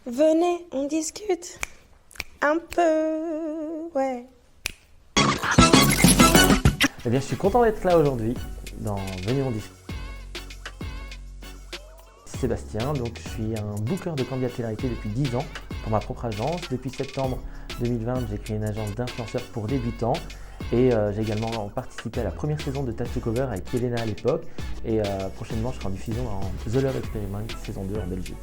Venez, on discute un peu, ouais. Eh bien, je suis content d'être là aujourd'hui dans Venez on discute. Sébastien, donc je suis un booker de candidature depuis 10 ans pour ma propre agence. Depuis septembre 2020, j'ai créé une agence d'influenceurs pour débutants et j'ai également participé à la première saison de Touch to Cover avec Elena à l'époque et prochainement je serai en diffusion dans The Love Experiment saison 2 en Belgique.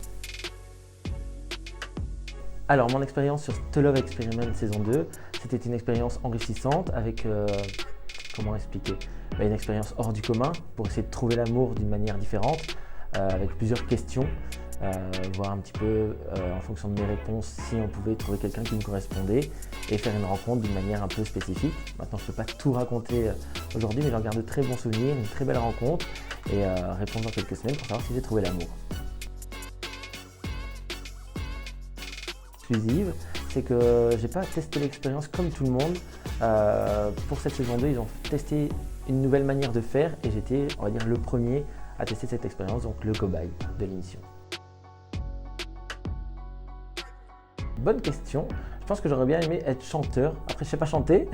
Alors mon expérience sur The Love Experiment saison 2, c'était une expérience enrichissante avec, comment expliquer, une expérience hors du commun pour essayer de trouver l'amour d'une manière différente, avec plusieurs questions, voir un petit peu en fonction de mes réponses si on pouvait trouver quelqu'un qui me correspondait et faire une rencontre d'une manière un peu spécifique. Maintenant je ne peux pas tout raconter aujourd'hui mais j'en garde de très bons souvenirs, une très belle rencontre et répondre dans quelques semaines pour savoir si j'ai trouvé l'amour. Exclusive, c'est que j'ai pas testé l'expérience comme tout le monde. Pour cette saison 2, ils ont testé une nouvelle manière de faire et j'étais, on va dire, le premier à tester cette expérience, donc le cobaye de l'émission. Bonne question. Je pense que j'aurais bien aimé être chanteur. Après, je sais pas chanter,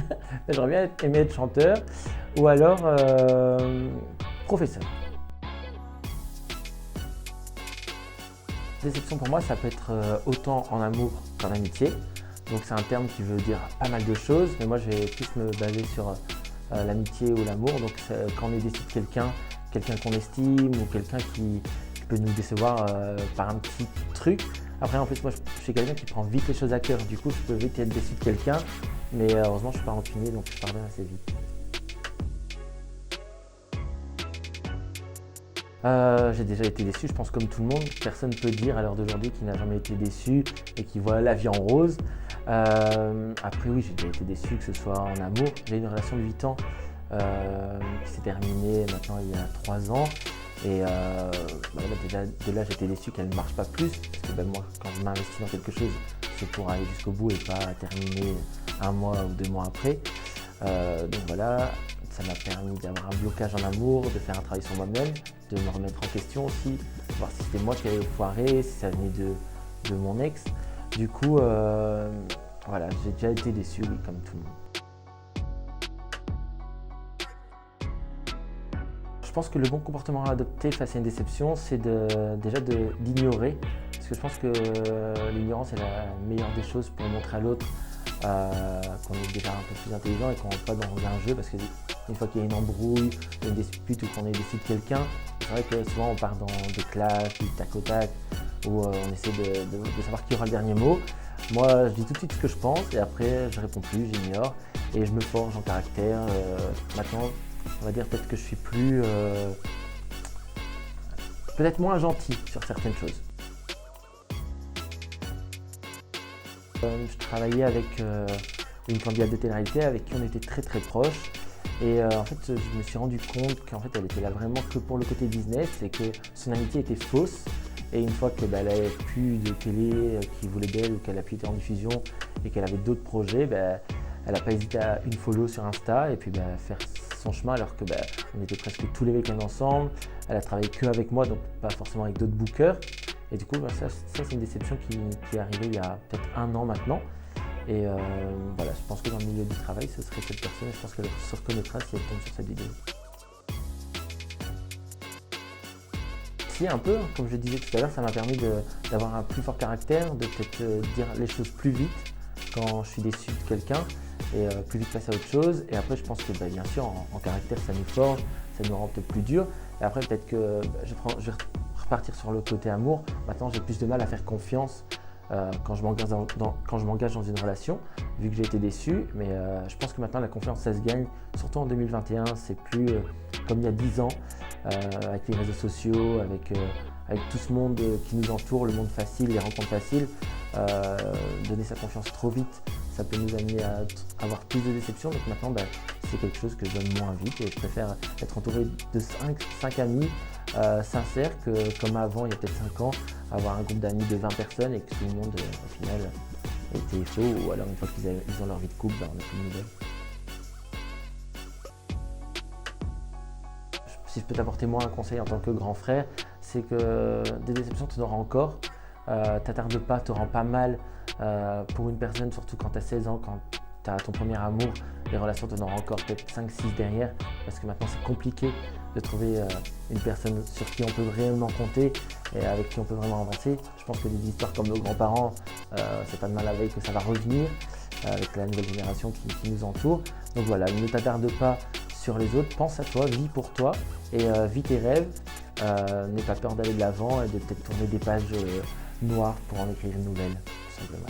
mais j'aurais bien aimé être chanteur ou alors professeur. Déception pour moi, ça peut être autant en amour qu'en amitié. Donc c'est un terme qui veut dire pas mal de choses, mais moi je vais plus me baser sur l'amitié ou l'amour. Donc quand on est déçu de quelqu'un qu'on estime ou quelqu'un qui peut nous décevoir par un petit truc. Après en plus moi je suis quelqu'un qui prend vite les choses à cœur, du coup je peux vite être déçu de quelqu'un, mais heureusement je suis pas rancunier donc je pardonne assez vite. J'ai déjà été déçu, je pense comme tout le monde. Personne ne peut dire à l'heure d'aujourd'hui qu'il n'a jamais été déçu et qu'il voit la vie en rose. Après oui, j'ai déjà été déçu, que ce soit en amour. J'ai eu une relation de 8 ans qui s'est terminée maintenant il y a 3 ans. Et déjà de là j'étais déçu qu'elle ne marche pas plus. Parce que moi quand je m'investis dans quelque chose, c'est pour aller jusqu'au bout et pas terminer 1 mois ou 2 mois après. Donc voilà. Ça m'a permis d'avoir un blocage en amour, de faire un travail sur moi-même, de me remettre en question aussi, voir si c'était moi qui avais foiré, si ça venait de mon ex. Du coup, voilà, j'ai déjà été déçu, oui, comme tout le monde. Je pense que le bon comportement à adopter face à une déception, c'est déjà d'ignorer. Parce que je pense que l'ignorance est la meilleure des choses pour montrer à l'autre qu'on est déjà un peu plus intelligent et qu'on ne rentre pas dans un jeu, parce que une fois qu'il y a une embrouille, une dispute ou qu'on est déçu de quelqu'un, c'est vrai que souvent on part dans des clashs, du tac au tac, où on essaie de savoir qui aura le dernier mot. Moi je dis tout de suite ce que je pense et après je réponds plus, j'ignore et je me forge en caractère. Maintenant on va dire peut-être que je suis plus, peut-être moins gentil sur certaines choses. Je travaillais avec une candidate de télé-réalité avec qui on était très très proches et en fait je me suis rendu compte qu'en fait elle était là vraiment que pour le côté business et que son amitié était fausse et une fois que elle n'avait plus de télé qui voulait d'elle ou qu'elle a pu être en diffusion et qu'elle avait d'autres projets, elle n'a pas hésité à une follow sur Insta et puis faire son chemin alors que on était presque tous les week-ends ensemble. Elle a travaillé que avec moi donc pas forcément avec d'autres bookers. Et du coup, ça c'est une déception qui est arrivée il y a peut-être 1 an maintenant. Et voilà, je pense que dans le milieu du travail, ce serait cette personne et je pense qu'elle se reconnaîtra si elle tombe sur cette vidéo. Si, un peu, comme je disais tout à l'heure, ça m'a permis d'avoir un plus fort caractère, de peut-être dire les choses plus vite quand je suis déçu de quelqu'un et plus vite passer à autre chose. Et après, je pense que bien sûr, en caractère, ça nous forge, ça nous rend peut-être plus dur. Et après, peut-être que je vais repartir sur le côté amour. Maintenant, j'ai plus de mal à faire confiance quand je m'engage dans une relation, vu que j'ai été déçu. Mais je pense que maintenant, la confiance, ça se gagne, surtout en 2021. C'est plus comme il y a 10 ans, avec les réseaux sociaux, avec tout ce monde qui nous entoure, le monde facile, les rencontres faciles. Donner sa confiance trop vite, ça peut nous amener à avoir plus de déceptions. Donc maintenant, c'est quelque chose que je donne moins vite et je préfère être entouré de 5 amis sincères que comme avant, il y a peut-être 5 ans, avoir un groupe d'amis de 20 personnes et que tout le monde, au final, était faux ou alors une fois qu'ils ont leur vie de couple, on n'a plus de nouvelles. Si je peux t'apporter moi un conseil en tant que grand frère, c'est que des déceptions, tu en auras encore. t'attarde pas, te rend pas mal pour une personne, surtout quand tu as 16 ans, quand tu as ton premier amour, les relations t'en auront encore peut-être 5-6 derrière, parce que maintenant c'est compliqué de trouver une personne sur qui on peut réellement compter et avec qui on peut vraiment avancer. Je pense que des histoires comme nos grands-parents, c'est pas de mal à veille que ça va revenir avec la nouvelle génération qui nous entoure. Donc voilà, ne t'attarde pas sur les autres, pense à toi, vis pour toi et vis tes rêves. N'aie pas peur d'aller de l'avant et de peut-être tourner des pages noires pour en écrire une nouvelle, tout simplement.